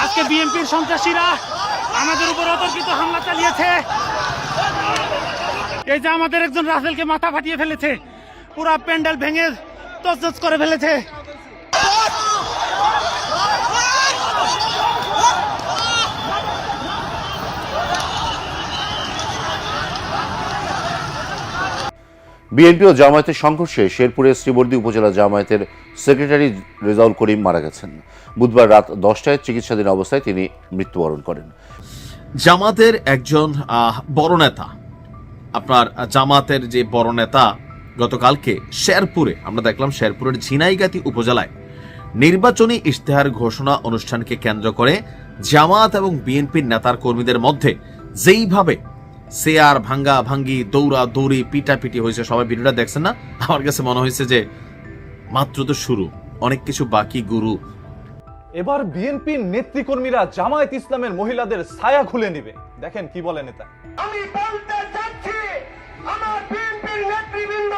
আজকে বিএনপির সন্ত্রাসীরা আমাদের উপর অতর্কিত হামলা চালিয়েছে। এই যে আমাদের একজন রাসেলকে মাথা ফাটিয়ে ফেলেছে, পুরা প্যান্ডেল ভেঙে তছনছ করে ফেলেছে। বিএনপি ও জামায়াতের সংঘর্ষে শেরপুরের শ্রীবর্দী উপজেলা জামায়াতের সেক্রেটারি রেজাউল করিম মারা গেছেন। বুধবার রাত 10টায় চিকিৎসাধীন অবস্থায় তিনি মৃত্যুবরণ করেন। জামাতের একজন বড় নেতা, আপনার জামাতের যে বড় নেতা গতকালকে শেরপুরে, আমরা দেখলাম শেরপুরের ঝিনাইগাতি উপজেলায় নির্বাচনী ইশতেহার ঘোষণা অনুষ্ঠানকে কেন্দ্র করে জামাত এবং বিএনপির নেতার কর্মীদের মধ্যে যেইভাবে চেয়ার ভাঙ্গা ভাঙ্গি, দৌড়া দৌড়ি, পিটাপিটি হয়েছে, সবাই ভিডিওটা দেখছেন না? আমার কাছে মনে হয়েছে যে মাত্র তো শুরু, অনেক কিছু বাকি গুরু। এবার বিএনপির নেতৃকর্মীরা জামায়াত ইসলামের মহিলাদের ছায়া খুলে নিবে। দেখেন কি বলে নেতা। আমি বলতে চাচ্ছি, আমার বিএনপির নেতৃবৃন্দ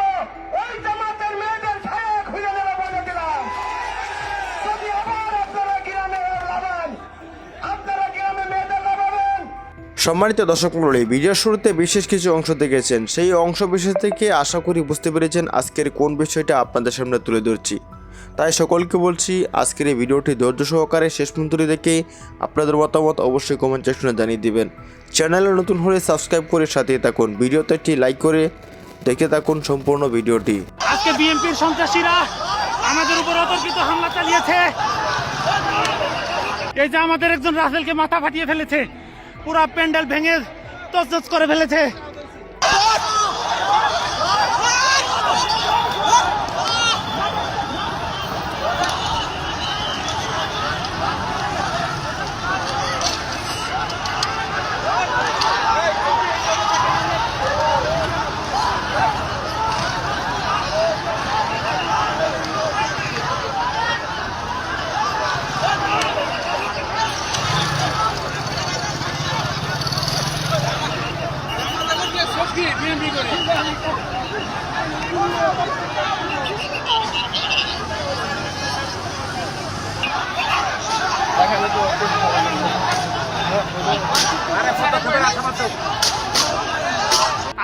ওই জামাতের মেয়েদের ছায়া খুলে নেবে বলে দিলাম। যদি আবার আপনারা গ্রামে লাগান, আপনারা গ্রামে মেয়েদের লাগাবেন। সম্মানিত দর্শক মণ্ডলী, ভিডিওর শুরুতে বিশেষ কিছু অংশ দেখেছেন। সেই অংশ বিশেষ থেকে আশা করি বুঝতে পেরেছেন আজকের কোন বিষয়টা আপনাদের সামনে তুলে ধরছি। তাই সকলকে বলছি, আজকের এই ভিডিওটি ধৈর্য সহকারে শেষ পর্যন্ত দেখে আপনাদের মতামত অবশ্যই কমেন্ট সেকশনে জানিয়ে দিবেন। চ্যানেলে নতুন হলে সাবস্ক্রাইব করে সাথে থাকুন, ভিডিওতে একটি লাইক করে দেখে থাকুন সম্পূর্ণ ভিডিওটি। আজকে বিএনপির সন্ত্রাসীরা আমাদের উপর অতর্কিত হামলা চালিয়েছে। এই যে আমাদের একজন রাসেলকে মাথা ফাটিয়ে ফেলেছে, পুরা প্যান্ডেল ভেঙে তছনছ করে ফেলেছে।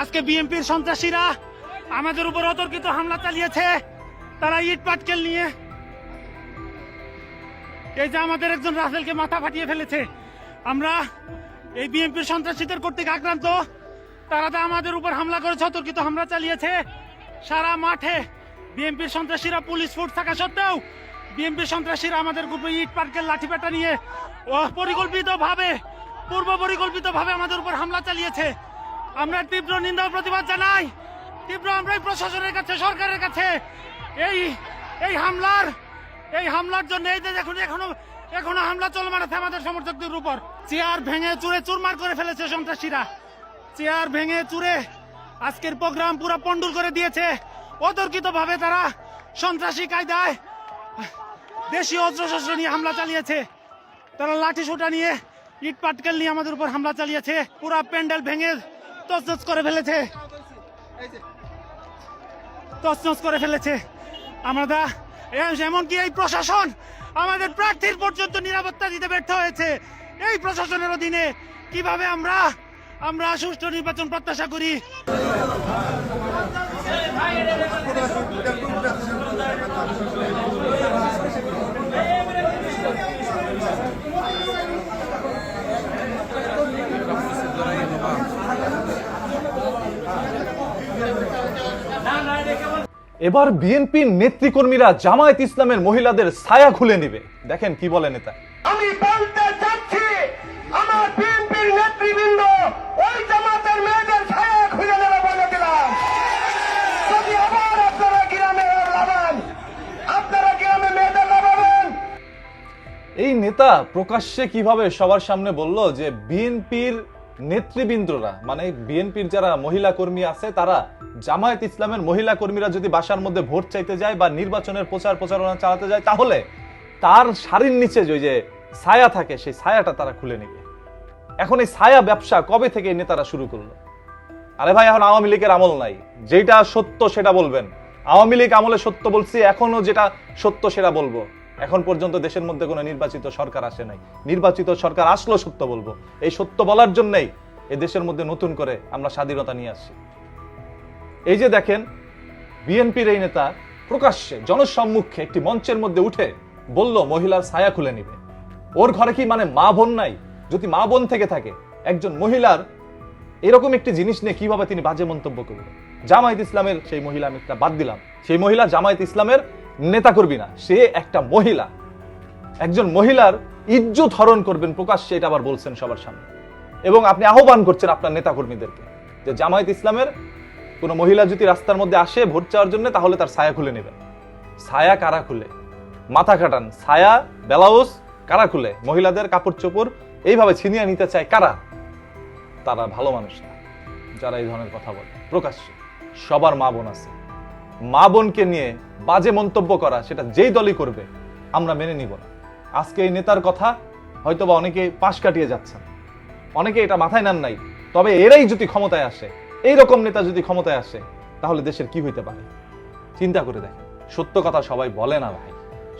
আজকে বিএনপির সন্ত্রাসীরা আমাদের উপর অতর্কিত হামলা চালিয়েছে। তারা ইট পাটকেল নিয়ে এই যে আমাদের একজন রাসেলকে মাথা ফাটিয়ে ফেলেছে। আমরা এই বিএনপির সন্ত্রাসীদের কর্তৃক আক্রান্ত। তারা তো আমাদের উপর হামলা করেছে, অতর্কিত হামলা চালিয়েছে। সারা মাঠে বিএনপির সন্ত্রাসীরা পুলিশ ফোর্স থাকা সত্ত্বেও বিএনপির সন্ত্রাসীরা আমাদের উপর ইট পাটকেল লাঠিপেটা নিয়ে পূর্ব পরিকল্পিতভাবে আমাদের উপর হামলা চালিয়েছে। আমরা তীব্র নিন্দা ও প্রতিবাদ জানাই। আমরা প্রশাসনের কাছে, সরকারের কাছে এই হামলার জন্য এই যে দেখুন এখনো হামলা চলমান আছে আমাদের সমর্থকদের উপর। চেয়ার ভেঙে চুরে চুরমার করে ফেলেছে সন্ত্রাসীরা। চেয়ার ভেঙে চুরে আজকের প্রোগ্রাম পুরো পন্ডুল করে দিয়েছে। অতর্কিতভাবে তারা সন্ত্রাসী কায়দায় দেশীয় অস্ত্রশস্ত্র নিয়ে হামলা চালিয়েছে। তারা লাঠি সোটা নিয়ে, ইট পাটকেল নিয়ে আমাদের উপর হামলা চালিয়েছে। পুরা প্যান্ডেল ভেঙে তছনছ করে ফেলেছে। আমরা এমনকি এই প্রশাসন আমাদের প্রার্থীর পর্যন্ত নিরাপত্তা দিতে ব্যর্থ হয়েছে। এই প্রশাসনের অধীনে কিভাবে আমরা সুষ্ঠু নির্বাচন প্রত্যাশা করি? এবার বিএনপির নেতৃকর্মীরা জামায়াত ইসলামের মহিলাদের ছায়া খুলে নিবে। দেখেন কি বলে নেতা। আমি বলতে চাচ্ছি, আমার বিএনপির নেতৃবৃন্দ ওই জামাতের মেয়েদের ছায়া খুলে নেবে বলে দিলাম। যদি আবার আপনারা গ্রামে লাগান, আপনারা গ্রামে মেয়েদের লাগাবেন। এই নেতা প্রকাশ্যে কিভাবে সবার সামনে বলল যে বিএনপির নেতৃবৃন্দরা, মানে বিএনপির যারা মহিলা কর্মী আছে, তারা জামায়াত ইসলামের মহিলা কর্মীরা যদি বাসার মধ্যে ভোট চাইতে যায় বা নির্বাচনের প্রচারণা চালাতে যায়, তাহলে তার শাড়ির নিচে যে ছায়া থাকে সেই ছায়াটা তারা খুলে নেবে। এখন এই ছায়া ব্যবসা কবে থেকে এই নেতারা শুরু করলো? আরে ভাই, এখন আওয়ামী লীগের আমল নাই, যেটা সত্য সেটা বলবেন। আওয়ামী লীগ আমলে সত্য বলছি, এখনো যেটা সত্য সেটা বলবো। এখন পর্যন্ত দেশের মধ্যে কোনো নির্বাচিত সরকার আসে নাই। নির্বাচিত সরকার আসলো সত্য বলবো, এই সত্য বলার জন্যই এই দেশের মধ্যে নতুন করে আমরা স্বাধীনতা নিয়ে আসছি। এই যে দেখেন বিএনপির এই নেতা প্রকাশ্যে জনসম্মুখে একটি মঞ্চের মধ্যে উঠে বলল মহিলার ছায়া খুলে নিবে। ওর ঘরে কি মানে মা বোন নাই? যদি মা বোন থেকে থাকে, একজন মহিলার এরকম একটি জিনিস নিয়ে কিভাবে তিনি বাজে মন্তব্য করবেন? জামায়াত ইসলামের সেই মহিলা, আমি একটা বাদ দিলাম, সেই মহিলা জামায়াত ইসলামের নেতা করবি না, সে একটা মহিলা। একজন মহিলার ইজ্জত হরণ করবেন প্রকাশ্যে, এটা আবার বলছেন সবার সামনে। এবং আপনি আহ্বান করছেন আপনার নেতা কর্মীদেরকে যে জামায়াত ইসলামের কোন মহিলা যদি রাস্তার মধ্যে আসে ভোট চাওয়ার জন্য, তাহলে তার ছায়া খুলে নেবেন। ছায়া কারা খুলে? মাথা কাটান। ছায়া ব্লাউজ কারা খুলে? মহিলাদের কাপড় চোপড় এইভাবে ছিনিয়ে নিতে চায় কারা? তারা ভালো মানুষ না যারা এই ধরনের কথা বলে প্রকাশ্যে। সবার মা বোন আছে, মা বোনকে নিয়ে বাজে মন্তব্য করা সেটা যেই দলই করবে আমরা মেনে নিব না। আজকে এই নেতার কথা হয়তোবা অনেকে পাশ কাটিয়ে যাচ্ছেন, অনেকে এটা মাথায় নেন নাই, তবে এরাই যদি ক্ষমতায় আসে, এইরকম নেতা যদি ক্ষমতায় আসে, তাহলে দেশের কি হইতে পারে চিন্তা করে দেখেন। সত্য কথা সবাই বলে না ভাই,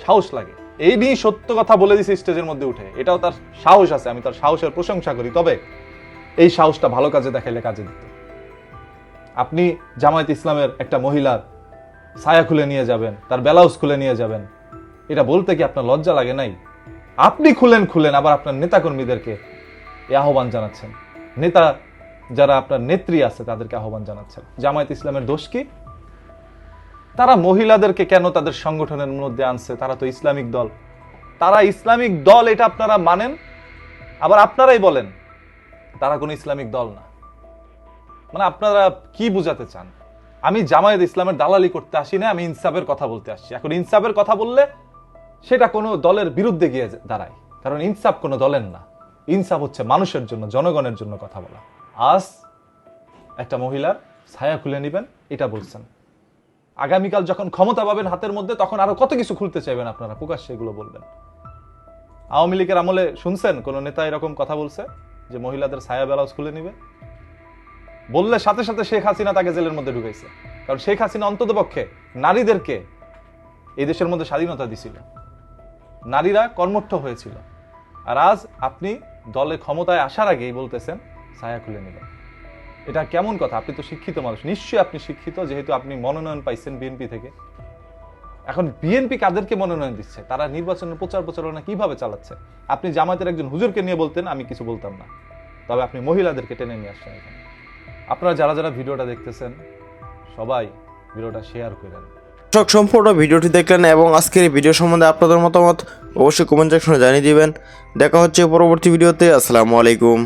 সাহস লাগে। এই নিয়ে সত্য কথা বলে দিছে স্টেজের মধ্যে উঠে, এটাও তার সাহস আছে, আমি তার সাহসের প্রশংসা করি। তবে এই সাহসটা ভালো কাজে দেখাইলে কাজে দিত। আপনি জামায়াত ইসলামের একটা মহিলার ছায়া খুলে নিয়ে যাবেন, তার ব্লাউজ খুলে নিয়ে যাবেন, এটা বলতে কি আপনার লজ্জা লাগে নাই? আপনি খুলেন, আবার আপনার নেতাকর্মীদেরকে এই আহ্বান জানাচ্ছেন। নেতা যারা আপনার নেত্রী আছে তাদেরকে আহ্বান জানাচ্ছেন। জামায়াত ইসলামের দোষ কি? তারা মহিলাদেরকে কেন তাদের সংগঠনের মধ্যে আনছে? তারা তো ইসলামিক দল, তারা ইসলামিক দল, এটা আপনারা মানেন, আবার আপনারাই বলেন তারা কোনো ইসলামিক দল না। মানে আপনারা কি বুঝাতে চান? আমি জামায়াত ইসলামের দালালি করতে আসি না, আমি ইনসাফের কথা বলতে আসছি। এখন ইনসাফের কথা বললে সেটা কোনো দলের বিরুদ্ধে গিয়ে দাঁড়ায়, কারণ ইনসাফ কোনো দলের না। ইনসাফ হচ্ছে মানুষের জন্য, জনগণের জন্য কথা বলা। আজ একটা মহিলার ছায়া খুলে নেবেন এটা বলছেন, আগামীকাল যখন ক্ষমতা পাবেন হাতের মধ্যে, তখন আরো কত কিছু খুলতে চাইবেন আপনারা, প্রকাশ্যে এগুলো বলবেন। আওয়ামী লীগের আমলে শুনছেন কোন নেতা এরকম কথা বলছে যে মহিলাদের ছায়া ব্লাউজ খুলে নিবে? বললে সাথে সাথে শেখ হাসিনা তাকে জেলের মধ্যে ঢুকাইছে, কারণ শেখ হাসিনা অন্ততপক্ষে নারীদেরকে এই দেশের মধ্যে স্বাধীনতা দিছিল, নারীরা কর্মঠ হয়েছিল। আর আজ আপনি দলে ক্ষমতায় আসার আগেই বলতেছেন ছায়া খুলে নেবেন। এটা কেমন কথা? আপনি তো শিক্ষিত মানুষ, নিশ্চয়ই আপনি শিক্ষিত, যেহেতু আপনি মনোনয়ন পাইছেন বিএনপি থেকে। এখন বিএনপি কাদেরকে মনোনয়ন দিচ্ছে? তারা নির্বাচনের প্রচারণা কিভাবে চালাচ্ছে? আপনি জামায়াতের একজন হুজুরকে নিয়ে বলতেন, আমি কিছু বলতাম না, তবে আপনি মহিলাদেরকে টেনে নিয়ে আসছেন এখানে। আপনারা যারা ভিডিওটা দেখতেছেন সবাই ভিডিওটা শেয়ার করেন। দর্শক, সম্পূর্ণ ভিডিওটি দেখলেন এবং আজকের এই ভিডিও সম্বন্ধে আপনাদের মতামত অবশ্যই কমেন্ট সেকশনে জানিয়ে দিবেন। দেখা হচ্ছে পরবর্তী ভিডিওতে। আসসালামু আলাইকুম।